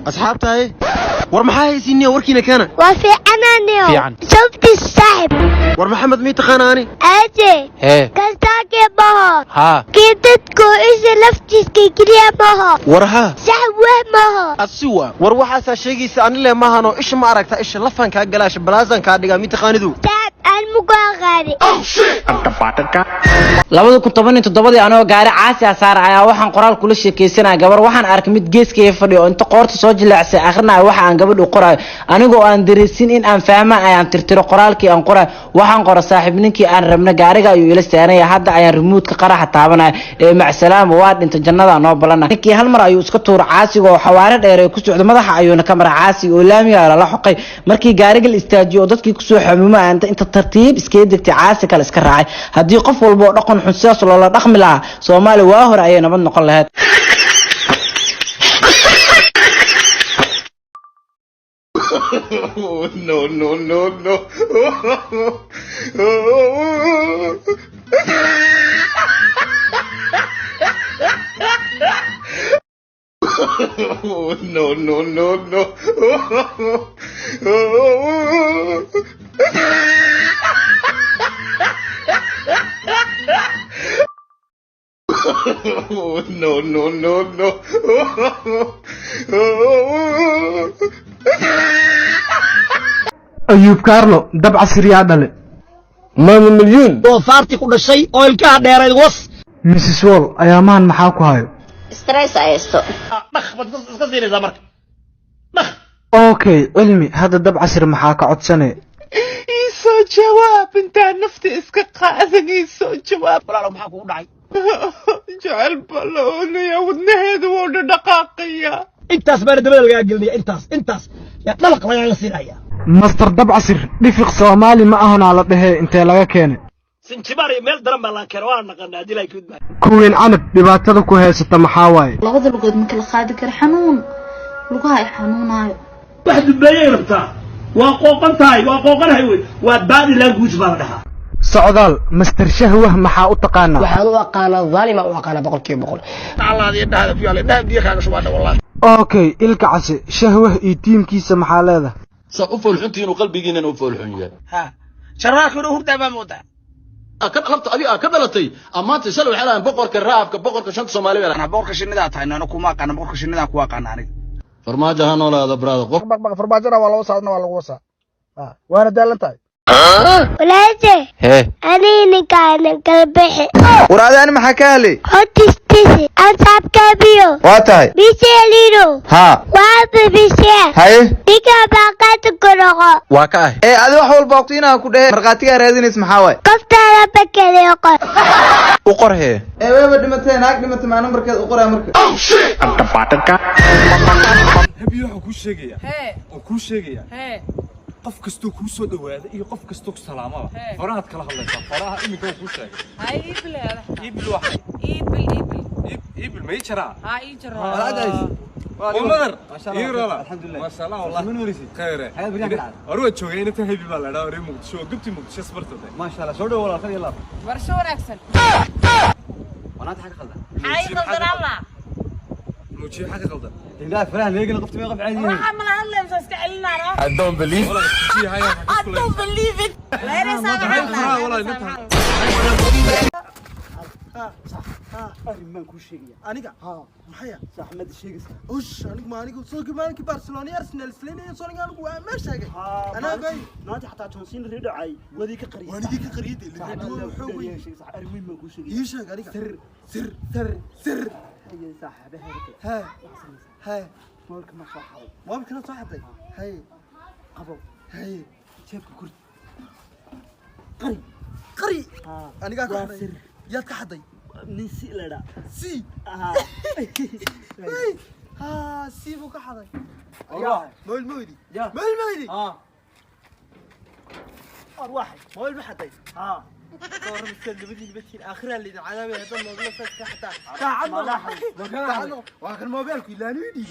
أصحابتها ورمحاها سينية وركينا كان وفي أنا شفت الصاحب ورمحمد ميت خاناني أجي كستاكي بها ها كيدتكو إيش لفتيس كيكريا بها ورها سحوه بها السوا وروحها شيء سأني له ما هنو إيش ما أركت إيش لفن كجلاش بلازن كاديجا ميت خاندو المقاغري labada ku 17 anoo gaari caasi asaar ayaa waxaan qoraal kula sheekeysanaa gabar waxaan arkay mid geeskay fadhiyo inta qoorta soo jileecsay akhrina waxa aan gabadhu qoray anigoo aan dariisin in aan fahmaan ayaan tirtiro qoraalkii aan qoray waxaan qoray saaxiibninkii aan rabna gaariga ayuu ila saarnay hadda ayaan remote ka qaraxa taabanay macsalaam waa dhinta jannada noo balana ninkii hal mar ayuu iska tuuray caasiga oo xawaare dheer ay ku socdo madaxa ayuuna ka maray caasiga oo laamiga la xoqay markii gaariga la istaajiyo dadkii ku soo xamuumay inta tartiib iska degtay caasi kale iska raacay hadii qof walba oo dhaqan xun sidaas loo dhaqmi lahaa Soomaali waa hore ayay nabad noqon lahayd no أيوب كارلو دبع سريع دله ما من مليون doofaartii ku dhashay oo ilkaha dheerayd was ميسيس وول أيامان محاكو هايو stress aysto dhaq bad iska siinaysaa marka dhaq أوكي علمي هذا دبع سر محاكا عدسنة إيسو جواب انت نفتي اسكا قاعدة إيسو جواب walaalow maxaa kugu dhacay جعل بالون يا ودنهيد ودا دقاقية intaas baan dabada lagaa gelinaya intaas yaa dhalaq laga siinaya مستر دبع سر دفق صومالي ما أهنا على ده انت لغا كيني sinjibaari meel daran baa la keenay waan naqanaa hadii ay kudbaa كوين عنب دباتة كو هيستا محاواي labada lugood marka la qaadi karo xanuun lugaha ay xanuunayo wax dubeeyay rabtaa waa qooqanahay way waa baadi la guus baa dhaha سعودال مستر شهوة محا أتقانا waxaan u aqaanaa zaalima u aqaanaa boqolkiiba boqol Allah adiga dhahda fiyaale biyo kaaga shubaada wallahi أوكي إلك عسي شهوة إي تيم كيسا محالة سأفعل حنتين وقلبي إنه أفعل حنيا ha sharaaka inuu hurdaa baa moodaa أكد خلط أبي أكد لطي أما أنت سلوا حلا بقر كالراب كبقر كشنت سومالي ana boorka shinida tahay ana kuma aqaan boorka shinida ku aqaan aniga فرماجة هنولا هذا براد قف baq farbaajana waa loo saadna waa lagu wasaa waana daalan tahay ولادي أنا كان قلبي ورادان محكالي هوتستي أصحاب كابيو واتاي بيشيلينو ها وابا بيشيل هاي بيكا باقات كروغو واكاه أدو حول باقتينا كده مرقاتي أرادين اسم حاوي قفت على بكالي وقل وقره ويبا دمتين هاك دمت معنا مركز وقره مركز هبي waxa ku sheegaya oo ku sheegaya qof kasto ku soo dhawaada iyo qof kasto ku salaamada faraad kala hadlaysa faraha imika ku sheegay هاي إبل هذا ibil waxa ibil ma jira هاي جرا walaadays والمدر يلا الحمد لله ما شاء الله والله من وريسي خير اروح joogay inta hebi baa la dhaw reer muqdisho gubti muqdisho sbartay ma sha Allah soo dhaw walaal khayr yalla ورشة ورأكسن wanaad xaq qaldan هاي قدر الله muujii xaq qaldan ilaa faraha leegna qofti ma qof caadi روح عمل هلا مش استعلنا راه I don't believe I don't believe it لا يرسل والله arrimaan ku sheegaya aniga maxaya saxmad sheegaysa ush aniga ma aniga soo gamaan ki Barcelona Arsenal isleeyay soo aniga waa ma sheegay ana bay naadi xataa Johnson ridacay wadii ka qariyay liverpool wuxuu yeeshay sax arrimaan ma ku sheegay ii sheeg aniga sir ayay saaxiibaha ha moolka ma soo xaday moolka soo xaday hay qabo hay jeebka kurd qari aniga ka xaday yaad ka xaday نسي لنا سي سي بو كحضي مول المويدي مول المويدي واحد مول المحطي صور مسلم بدي البتين اخرها اللي علامه هذا الموضوع فك حتى تعال والله واكل موبايلك لا نودي